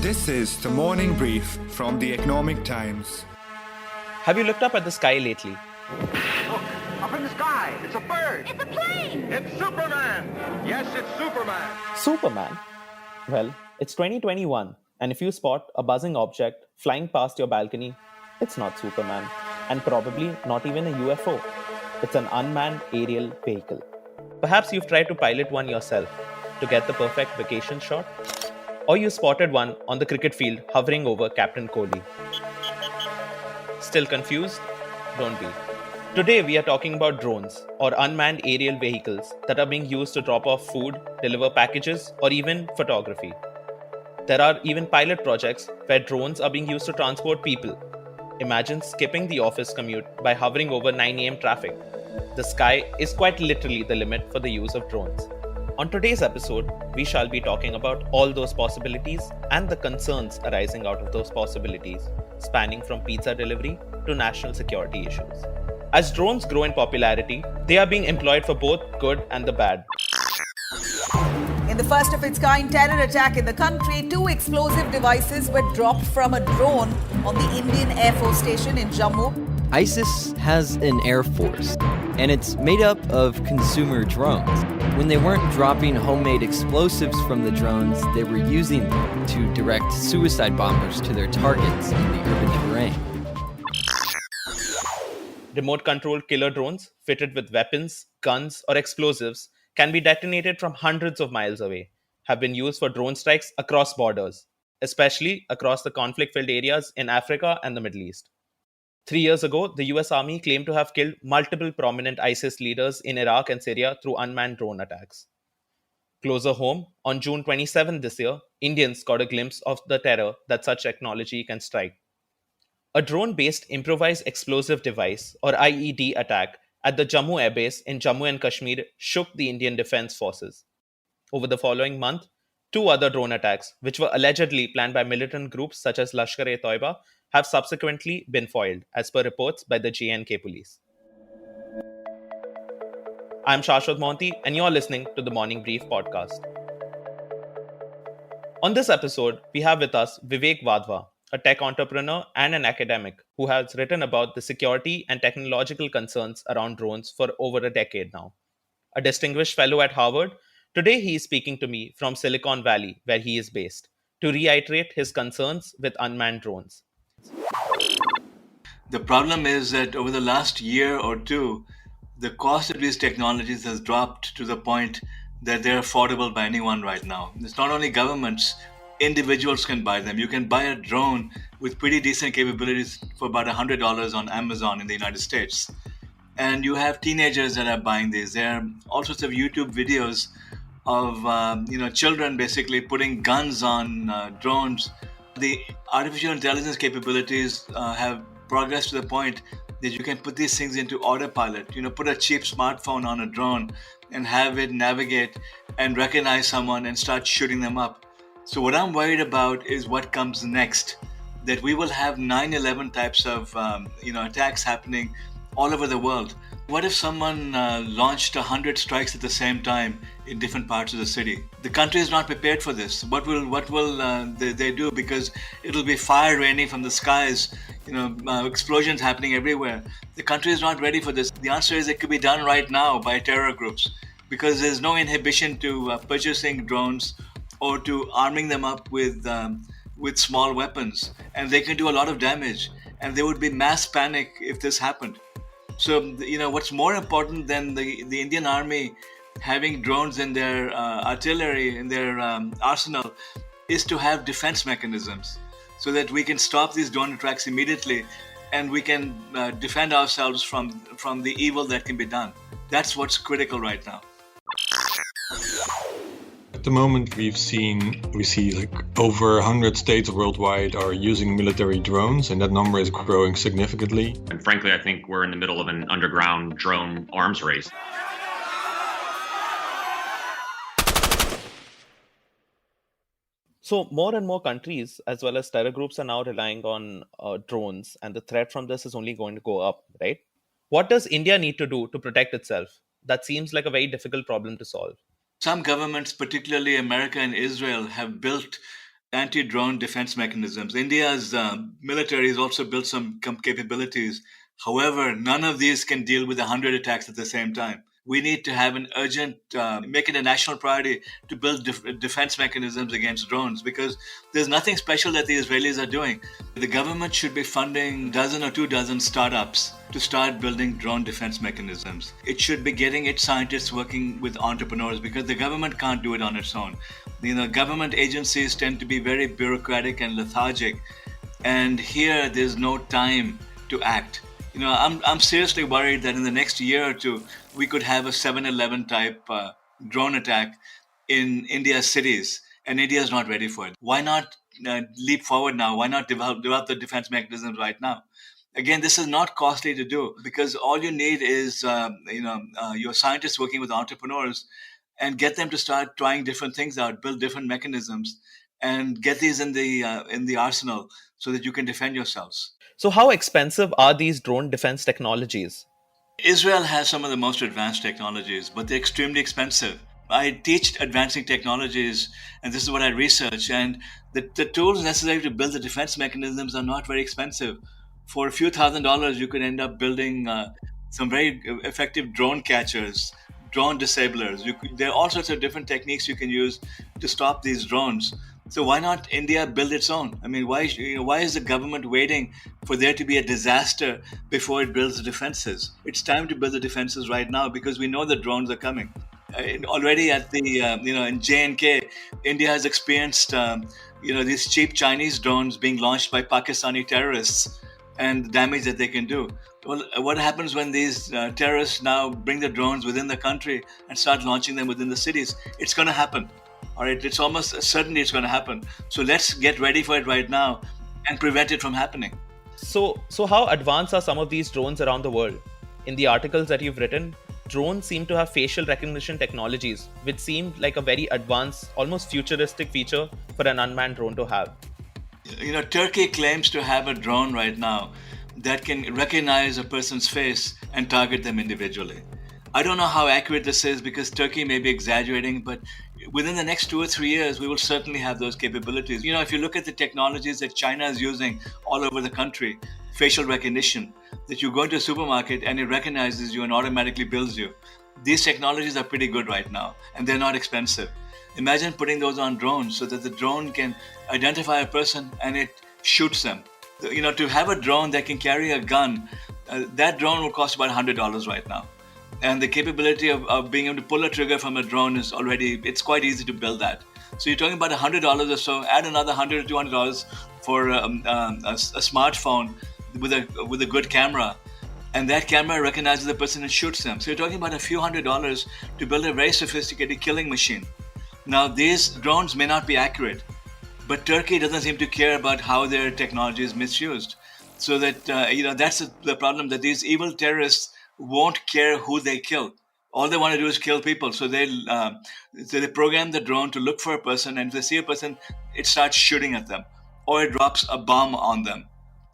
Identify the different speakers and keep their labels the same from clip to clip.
Speaker 1: This is the morning brief from the Economic Times.
Speaker 2: Have you looked up at the sky lately?
Speaker 3: Look, up in the sky. It's a bird.
Speaker 4: It's a plane!
Speaker 3: It's Superman. Yes, it's Superman.
Speaker 2: Superman? Well, it's 2021, and if you spot a buzzing object flying past your balcony, it's not Superman, and probably not even a UFO. It's an unmanned aerial vehicle. Perhaps you've tried to pilot one yourself to get the perfect vacation shot, or you spotted one on the cricket field hovering over Captain Kohli. Still confused? Don't be. Today we are talking about drones, or unmanned aerial vehicles that are being used to drop off food, deliver packages, or even photography. There are even pilot projects where drones are being used to transport people. Imagine skipping the office commute by hovering over 9 am traffic. The sky is quite literally the limit for the use of drones. On today's episode, we shall be talking about all those possibilities and the concerns arising out of those possibilities, spanning from pizza delivery to national security issues. As drones grow in popularity, they are being employed for both good and the bad.
Speaker 5: In the first of its kind terror attack in the country, 2 explosive devices were dropped from a drone on the Indian Air Force Station in Jammu.
Speaker 6: ISIS has an air force, and it's made up of consumer drones. When they weren't dropping homemade explosives from the drones, they were using them to direct suicide bombers to their targets in the urban terrain.
Speaker 2: Remote-controlled killer drones fitted with weapons, guns, or explosives can be detonated from hundreds of miles away, have been used for drone strikes across borders, especially across the conflict-filled areas in Africa and the Middle East. 3 years ago, the US Army claimed to have killed multiple prominent ISIS leaders in Iraq and Syria through unmanned drone attacks. Closer home, on June 27 this year, Indians got a glimpse of the terror that such technology can strike. A drone-based improvised explosive device, or IED attack, at the Jammu Air Base in Jammu and Kashmir shook the Indian Defence Forces. Over the following month, 2 other drone attacks, which were allegedly planned by militant groups such as Lashkar-e-Toiba, have subsequently been foiled, as per reports by the J&K police. I'm Shashwat Mohanty, and you're listening to the Morning Brief podcast. On this episode, we have with us Vivek Wadhwa, a tech entrepreneur and an academic who has written about the security and technological concerns around drones for over a decade now. A distinguished fellow at Harvard, today he is speaking to me from Silicon Valley, where he is based, to reiterate his concerns with unmanned drones.
Speaker 7: The problem is that over the last year or two, the cost of these technologies has dropped to the point that they're affordable by anyone right now. It's not only governments, individuals can buy them. You can buy a drone with pretty decent capabilities for about $100 on Amazon in the United States. And you have teenagers that are buying these. There are all sorts of YouTube videos of children basically putting guns on drones. The artificial intelligence capabilities have progressed to the point that you can put these things into autopilot. Put a cheap smartphone on a drone and have it navigate and recognize someone and start shooting them up. So what I'm worried about is what comes next. That we will have 9/11 types of attacks happening all over the world. What if someone launched 100 strikes at the same time in different parts of the city? The country is not prepared for this. What will they do? Because it'll be fire raining from the skies, explosions happening everywhere. The country is not ready for this. The answer is it could be done right now by terror groups, because there's no inhibition to purchasing drones or to arming them up with small weapons, and they can do a lot of damage. And there would be mass panic if this happened. So, what's more important than the Indian Army having drones in their artillery, in their arsenal, is to have defense mechanisms so that we can stop these drone attacks immediately and we can defend ourselves from the evil that can be done. That's what's critical right now.
Speaker 8: At the moment, we see like over 100 states worldwide are using military drones, and that number is growing significantly.
Speaker 9: And frankly, I think we're in the middle of an underground drone arms race.
Speaker 2: So more and more countries, as well as terror groups, are now relying on drones, and the threat from this is only going to go up, right? What does India need to do to protect itself? That seems like a very difficult problem to solve.
Speaker 7: Some governments, particularly America and Israel, have built anti-drone defense mechanisms. India's military has also built some capabilities. However, none of these can deal with 100 attacks at the same time. We need to have an urgent, make it a national priority to build defense mechanisms against drones, because there's nothing special that the Israelis are doing. The government should be funding dozen or 2 dozen startups to start building drone defense mechanisms. It should be getting its scientists working with entrepreneurs, because the government can't do it on its own. Government agencies tend to be very bureaucratic and lethargic, and here there's no time to act. I'm seriously worried that in the next year or two, we could have a 7-Eleven type drone attack in India's cities, and India is not ready for it. Why not leap forward now? Why not develop the defense mechanisms right now? Again, this is not costly to do, because all you need is your scientists working with entrepreneurs, and get them to start trying different things out, build different mechanisms, and get these in the arsenal so that you can defend yourselves.
Speaker 2: So, how expensive are these drone defense technologies?
Speaker 7: Israel has some of the most advanced technologies, but they're extremely expensive. I teach advancing technologies, and this is what I research. And the tools necessary to build the defense mechanisms are not very expensive. For a few $1,000s, you could end up building some very effective drone catchers, drone disablers. There are all sorts of different techniques you can use to stop these drones. So why not India build its own? I mean, why is the government waiting for there to be a disaster before it builds the defenses? It's time to build the defenses right now, because we know the drones are coming. Already at the in J&K, India has experienced these cheap Chinese drones being launched by Pakistani terrorists, and the damage that they can do. Well, what happens when these terrorists now bring the drones within the country and start launching them within the cities? It's going to happen. All right, it's almost certainly it's going to happen. So let's get ready for it right now and prevent it from happening.
Speaker 2: So how advanced are some of these drones around the world? In the articles that you've written, drones seem to have facial recognition technologies, which seem like a very advanced, almost futuristic feature for an unmanned drone to have.
Speaker 7: Turkey claims to have a drone right now that can recognize a person's face and target them individually. I don't know how accurate this is, because Turkey may be exaggerating, but within the next 2 or 3 years, we will certainly have those capabilities. If you look at the technologies that China is using all over the country, facial recognition, that you go to a supermarket and it recognizes you and automatically bills you. These technologies are pretty good right now, and they're not expensive. Imagine putting those on drones so that the drone can identify a person and it shoots them. To have a drone that can carry a gun, that drone will cost about $100 right now. And the capability of being able to pull a trigger from a drone it's quite easy to build that. So you're talking about $100 or so, add another $100 to $200 for a smartphone with a good camera. And that camera recognizes the person and shoots them. So you're talking about a few $100s to build a very sophisticated killing machine. Now, these drones may not be accurate, but Turkey doesn't seem to care about how their technology is misused. So that, that's the problem, that these evil terrorists won't care who they kill. All they want to do is kill people. So they program the drone to look for a person, and if they see a person, it starts shooting at them, or it drops a bomb on them.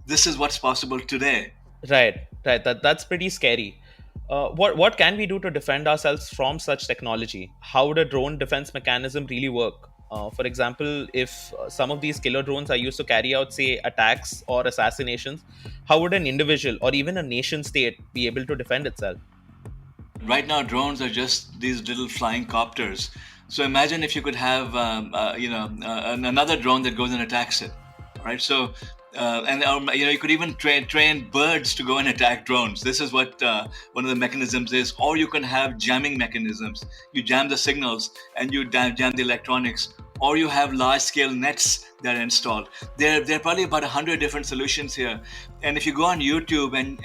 Speaker 7: This is what's possible today.
Speaker 2: Right. That's pretty scary. What can we do to defend ourselves from such technology? How would a drone defense mechanism really work? For example, if some of these killer drones are used to carry out, say, attacks or assassinations, how would an individual or even a nation state be able to defend itself?
Speaker 7: Right now, drones are just these little flying copters. So imagine if you could have, another drone that goes and attacks it. Right. So, you could even train birds to go and attack drones. This is what one of the mechanisms is. Or you can have jamming mechanisms. You jam the signals and you jam the electronics. Or you have large-scale nets that are installed. There are probably about 100 different solutions here. And if you go on YouTube and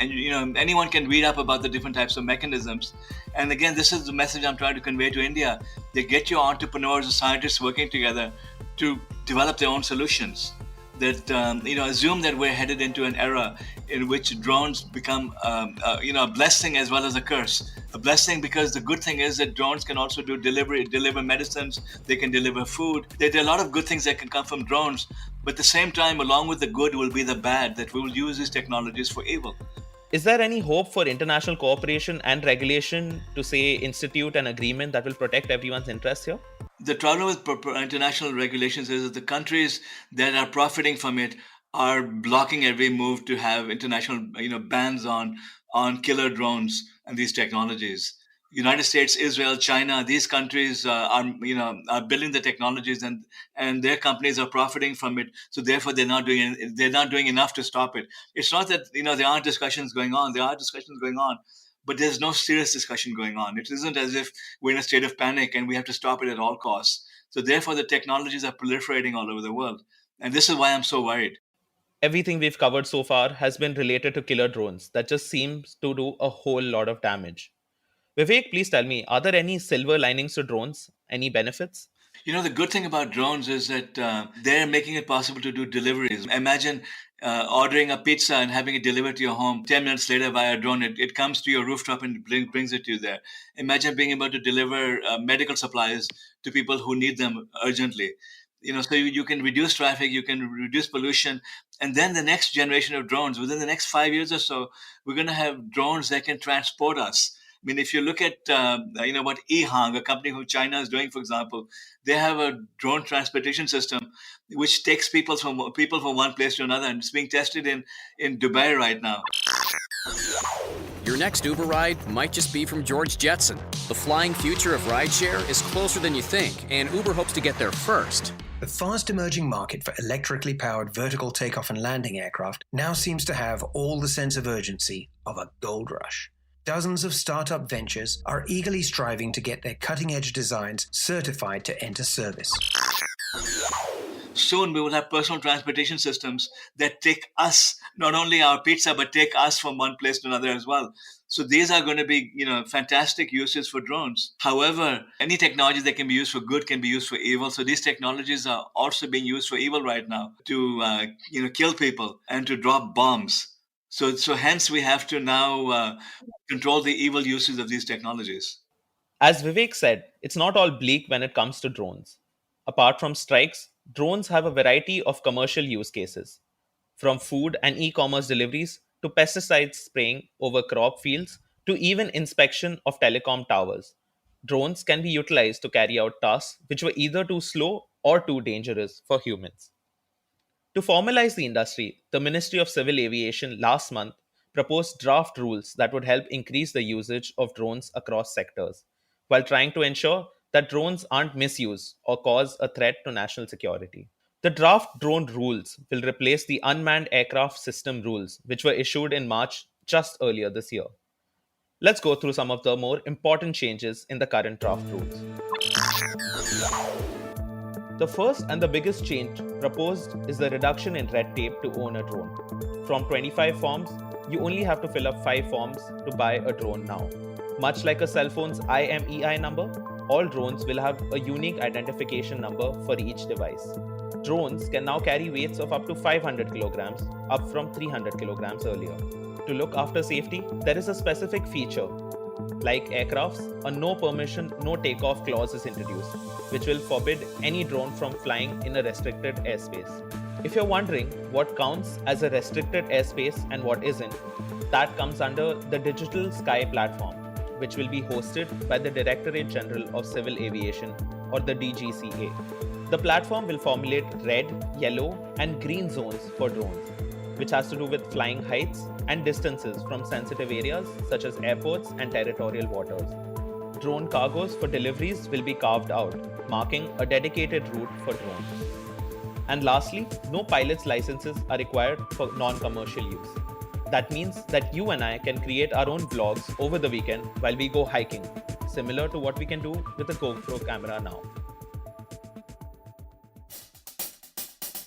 Speaker 7: anyone can read up about the different types of mechanisms. And again, this is the message I'm trying to convey to India. They get your entrepreneurs and scientists working together to develop their own solutions. That assume that we're headed into an era in which drones become a blessing as well as a curse. A blessing because the good thing is that drones can also deliver medicines, they can deliver food. There are a lot of good things that can come from drones, but at the same time, along with the good will be the bad, that we will use these technologies for evil.
Speaker 2: Is there any hope for international cooperation and regulation to, say, institute an agreement that will protect everyone's interests here?
Speaker 7: The problem with international regulations is that the countries that are profiting from it are blocking every move to have international, bans on killer drones and these technologies. United States, Israel, China, these countries are building the technologies, and their companies are profiting from it. So therefore, they're not doing enough to stop it. It's not that there aren't discussions going on. There are discussions going on, but there's no serious discussion going on. It isn't as if we're in a state of panic and we have to stop it at all costs. So therefore, the technologies are proliferating all over the world, and this is why I'm so worried.
Speaker 2: Everything we've covered so far has been related to killer drones that just seems to do a whole lot of damage. Vivek, please tell me, are there any silver linings to drones? Any benefits?
Speaker 7: The good thing about drones is that they're making it possible to do deliveries. Imagine ordering a pizza and having it delivered to your home 10 minutes later via drone. It comes to your rooftop and brings it to you there. Imagine being able to deliver medical supplies to people who need them urgently. So you can reduce traffic, you can reduce pollution. And then the next generation of drones, within the next 5 years or so, we're going to have drones that can transport us. I mean, if you look at what EHang, a company who China is doing, for example, they have a drone transportation system which takes people from one place to another, and it's being tested in Dubai right now.
Speaker 4: Your next Uber ride might just be from George Jetson. The flying future of rideshare is closer than you think, and Uber hopes to get there first.
Speaker 10: The fast emerging market for electrically powered vertical takeoff and landing aircraft now seems to have all the sense of urgency of a gold rush. Dozens of startup ventures are eagerly striving to get their cutting-edge designs certified to enter service.
Speaker 7: Soon we will have personal transportation systems that take us, not only our pizza, but take us from one place to another as well. So these are going to be, fantastic uses for drones. However, any technology that can be used for good can be used for evil. So these technologies are also being used for evil right now to, kill people and to drop bombs. So hence we have to now control the evil uses of these technologies.
Speaker 2: As Vivek said, it's not all bleak when it comes to drones. Apart from strikes, drones have a variety of commercial use cases, from food and e-commerce deliveries to pesticide spraying over crop fields to even inspection of telecom towers. Drones can be utilized to carry out tasks which were either too slow or too dangerous for humans. To formalize the industry, the Ministry of Civil Aviation last month proposed draft rules that would help increase the usage of drones across sectors, while trying to ensure that drones aren't misused or cause a threat to national security. The draft drone rules will replace the unmanned aircraft system rules, which were issued in March just earlier this year. Let's go through some of the more important changes in the current draft rules. The first and the biggest change proposed is the reduction in red tape to own a drone. From 25 forms, you only have to fill up 5 forms to buy a drone now. Much like a cell phone's IMEI number, all drones will have a unique identification number for each device. Drones can now carry weights of up to 500 kilograms, up from 300 kilograms earlier. To look after safety, there is a specific feature. Like aircrafts, a no permission, no takeoff clause is introduced, which will forbid any drone from flying in a restricted airspace. If you're wondering what counts as a restricted airspace and what isn't, that comes under the Digital Sky platform, which will be hosted by the Directorate General of Civil Aviation, or the DGCA. The platform will formulate red, yellow, and green zones for drones, which has to do with flying heights and distances from sensitive areas such as airports and territorial waters. Drone cargoes for deliveries will be carved out, marking a dedicated route for drones. And lastly, no pilot's licenses are required for non-commercial use. That means that you and I can create our own vlogs over the weekend while we go hiking, similar to what we can do with a GoPro camera now.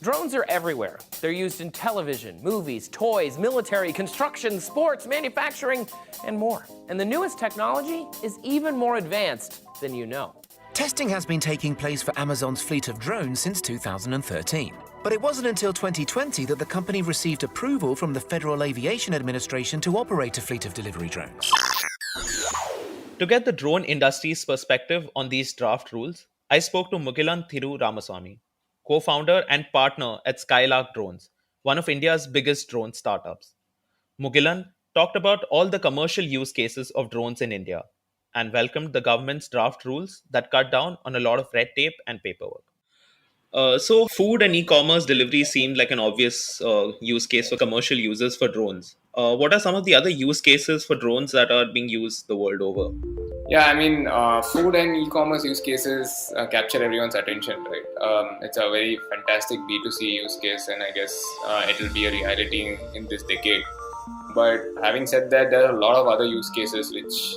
Speaker 11: Drones are everywhere. They're used in television, movies, toys, military, construction, sports, manufacturing, and more. And the newest technology is even more advanced than you know.
Speaker 10: Testing has been taking place for Amazon's fleet of drones since 2013. But it wasn't until 2020 that the company received approval from the Federal Aviation Administration to operate a fleet of delivery drones.
Speaker 2: To get the drone industry's perspective on these draft rules, I spoke to Mughilan Thiru Ramasamy, co-founder and partner at Skylark Drones, one of India's biggest drone startups. Mughilan, talked about all the commercial use cases of drones in India, and welcomed the government's draft rules that cut down on a lot of red tape and paperwork. So, food and e-commerce delivery seemed like an obvious use case for commercial users for drones. What are some of the other use cases for drones that are being used the world over?
Speaker 12: Yeah, I mean, food and e-commerce use cases capture everyone's attention, right? It's a very fantastic B2C use case, and I guess it'll be a reality in this decade. But having said that, there are a lot of other use cases which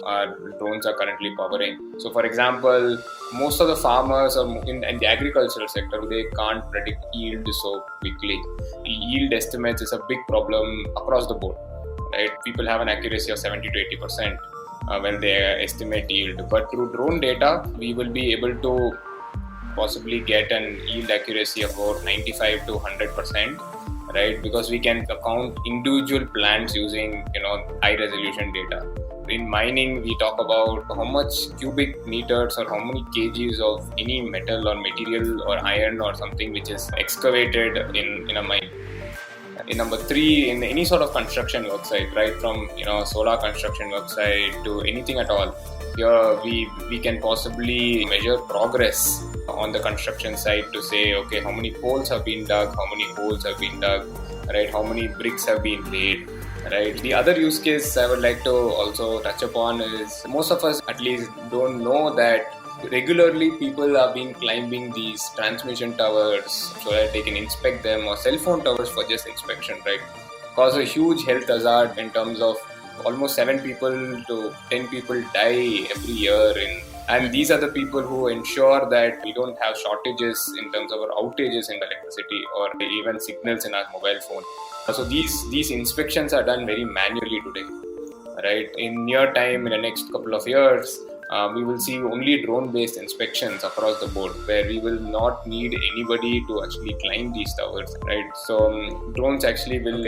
Speaker 12: drones are currently powering. So, for example, most of the farmers in the agricultural sector, they can't predict yield so quickly. Yield estimates is a big problem across the board, right? People have an accuracy of 70 to 80% when they estimate yield. But through drone data, we will be able to possibly get an yield accuracy of about 95 to 100%. Right, because we can count individual plants using high resolution data. In mining, we talk about how much cubic meters or how many kgs of any metal or material or iron or something which is excavated in a mine. In number 3, in any sort of construction work site, right from solar construction work site to anything at all, here we can possibly measure progress on the construction site to say, okay, how many poles have been dug, how many holes have been dug, right? How many bricks have been laid, right? The other use case I would like to also touch upon is most of us at least don't know that regularly people have been climbing these transmission towers so that they can inspect them, or cell phone towers for just inspection, right? Cause a huge health hazard in terms of almost 7 people to 10 people die every year and these are the people who ensure that we don't have shortages in terms of our outages in electricity or even signals in our mobile phone. So these inspections are done very manually today, right? In near time, in the next couple of years, we will see only drone-based inspections across the board, where we will not need anybody to actually climb these towers, right? So drones actually will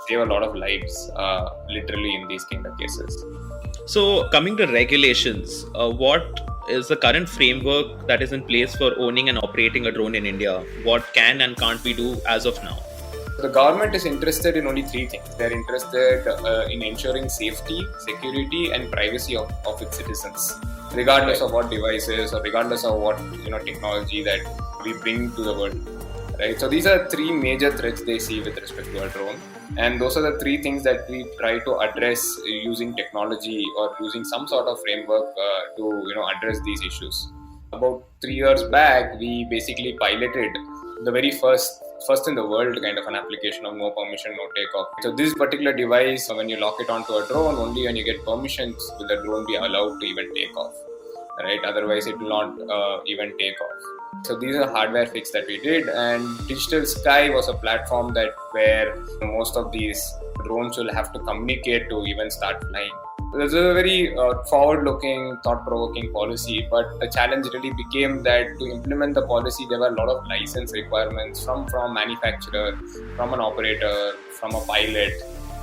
Speaker 12: save a lot of lives, literally in these kind of cases.
Speaker 2: So, coming to regulations, what is the current framework that is in place for owning and operating a drone in India? What can and can't we do as of now?
Speaker 12: The government is interested in only 3 things. They're interested in ensuring safety, security, and privacy of its citizens, regardless of what devices or regardless of what technology that we bring to the world. Right. So these are 3 major threats they see with respect to a drone, and those are the 3 things that we try to address using technology or using some sort of framework to address these issues. About 3 years back, we basically piloted the very first in the world kind of an application of no permission, no takeoff. So this particular device, when you lock it onto a drone, only when you get permissions will the drone be allowed to even take off. Right? Otherwise, it will not even take off. So these are hardware fix that we did, and Digital Sky was a platform that where most of these drones will have to communicate to even start flying. This is a very forward-looking, thought-provoking policy, but the challenge really became that to implement the policy, there were a lot of license requirements from manufacturer, from an operator, from a pilot.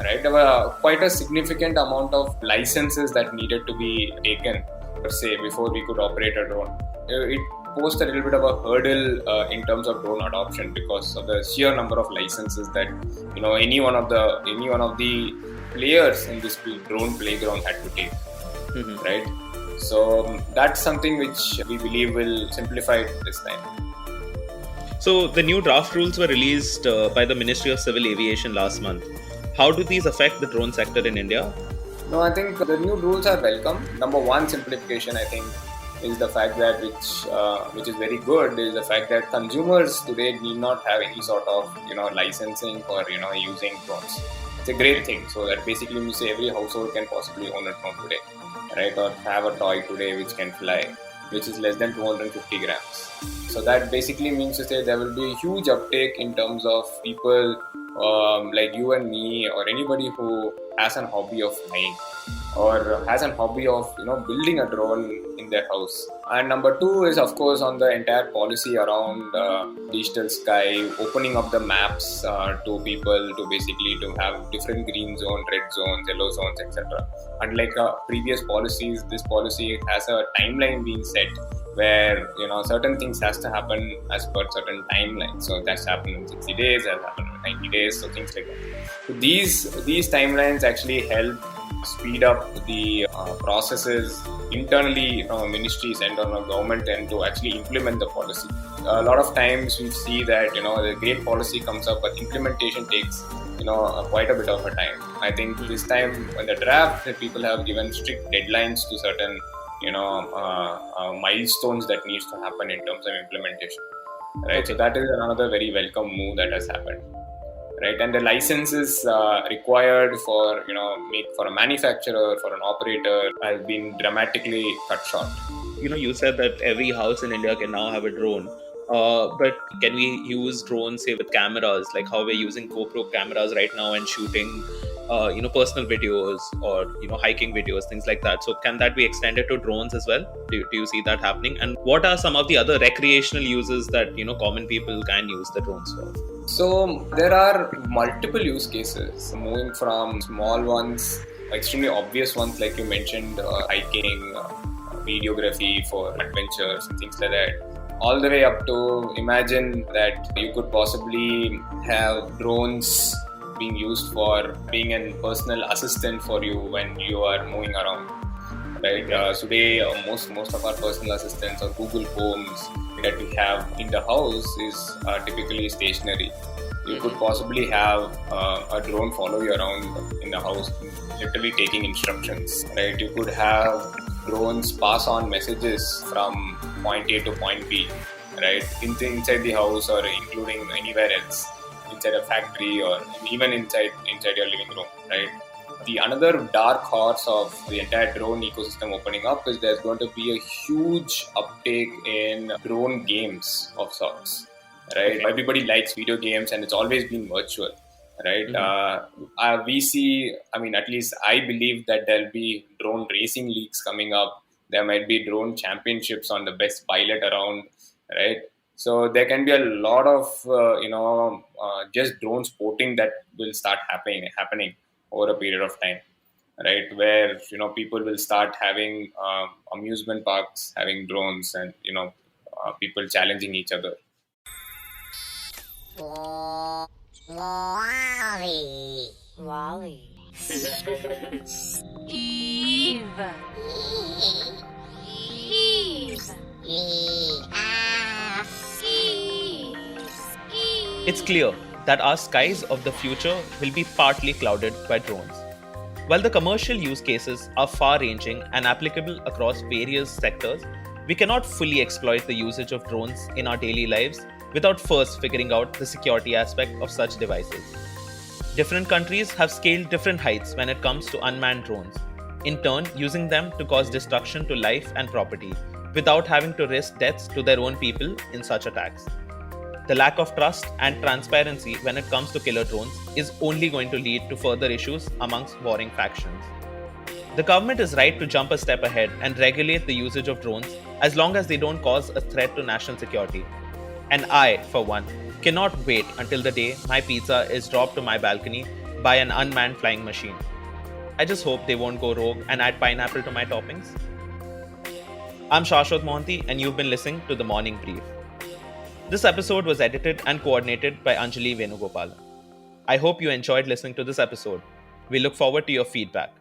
Speaker 12: Right? There were quite a significant amount of licenses that needed to be taken, per se, before we could operate a drone. It posed a little bit of a hurdle in terms of drone adoption because of the sheer number of licenses that any one of the players in this drone playground had to take. Right? So that's something which we believe will simplify it this time.
Speaker 2: So the new draft rules were released by the Ministry of Civil Aviation last month. How do these affect the drone sector in India?
Speaker 12: No, I think the new rules are welcome. Number 1 simplification, I think, is the fact that which is very good, is the fact that consumers today need not have any sort of licensing for using drones. It's a great thing. So that basically means every household can possibly own a drone today, right? Or have a toy today which can fly, which is less than 250 grams. So that basically means to say there will be a huge uptake in terms of people like you and me, or anybody who has an hobby of flying or has an hobby of building a drone in their house. And number 2 is of course on the entire policy around Digital Sky, opening up the maps to people to basically to have different green zone, red zones, yellow zones, etc. Unlike previous policies, this policy has a timeline being set where certain things has to happen as per certain timelines. So that's happened in 60 days, that happened in 90 days, so things like that. So these timelines actually help speed up the processes internally from a ministries and on a government end to actually implement the policy. A lot of times we see that the great policy comes up, but implementation takes quite a bit of a time. I think this time when the draft, people have given strict deadlines to certain milestones that needs to happen in terms of implementation, right? Okay. So that is another very welcome move that has happened, right? And the licenses required for for a manufacturer, for an operator, has been dramatically cut short.
Speaker 2: You said that every house in India can now have a drone. But can we use drones, say, with cameras, like how we're using GoPro cameras right now and shooting, personal videos or, hiking videos, things like that? So can that be extended to drones as well? Do you see that happening? And what are some of the other recreational uses that, common people can use the drones for?
Speaker 12: So there are multiple use cases, moving from small ones, extremely obvious ones like you mentioned, hiking, videography for adventures and things like that, all the way up to imagine that you could possibly have drones being used for being a personal assistant for you when you are moving around. Right? Today, most of our personal assistants or Google Homes that we have in the house is typically stationary. You could possibly have a drone follow you around in the house, literally taking instructions. Right? You could have drones pass on messages from point A to point B, right? Inside the house or including anywhere else, inside a factory or even inside your living room, right? The another dark horse of the entire drone ecosystem opening up is there's going to be a huge uptake in drone games of sorts, right? Okay. Everybody likes video games and it's always been virtual, right? Mm-hmm. We see, at least I believe that there'll be drone racing leagues coming up. There might be drone championships on the best pilot around, right? So there can be a lot of, just drone sporting that will start happening over a period of time, right? Where, people will start having amusement parks, having drones and, people challenging each other.
Speaker 13: Wally. Eve.
Speaker 2: It's clear that our skies of the future will be partly clouded by drones. While the commercial use cases are far-ranging and applicable across various sectors, we cannot fully exploit the usage of drones in our daily lives without first figuring out the security aspect of such devices. Different countries have scaled different heights when it comes to unmanned drones, in turn using them to cause destruction to life and property without having to risk deaths to their own people in such attacks. The lack of trust and transparency when it comes to killer drones is only going to lead to further issues amongst warring factions. The government is right to jump a step ahead and regulate the usage of drones as long as they don't cause a threat to national security. And I, for one, cannot wait until the day my pizza is dropped to my balcony by an unmanned flying machine. I just hope they won't go rogue and add pineapple to my toppings. I'm Shashwat Mohanty and you've been listening to The Morning Brief. This episode was edited and coordinated by Anjali Venugopalan. I hope you enjoyed listening to this episode. We look forward to your feedback.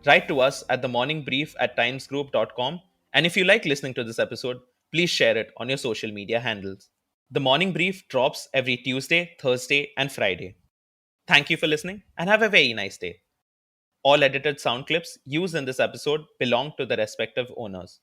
Speaker 2: Write to us at themorningbrief@timesgroup.com, and if you like listening to this episode, please share it on your social media handles. The Morning Brief drops every Tuesday, Thursday, and Friday. Thank you for listening and have a very nice day. All edited sound clips used in this episode belong to the respective owners.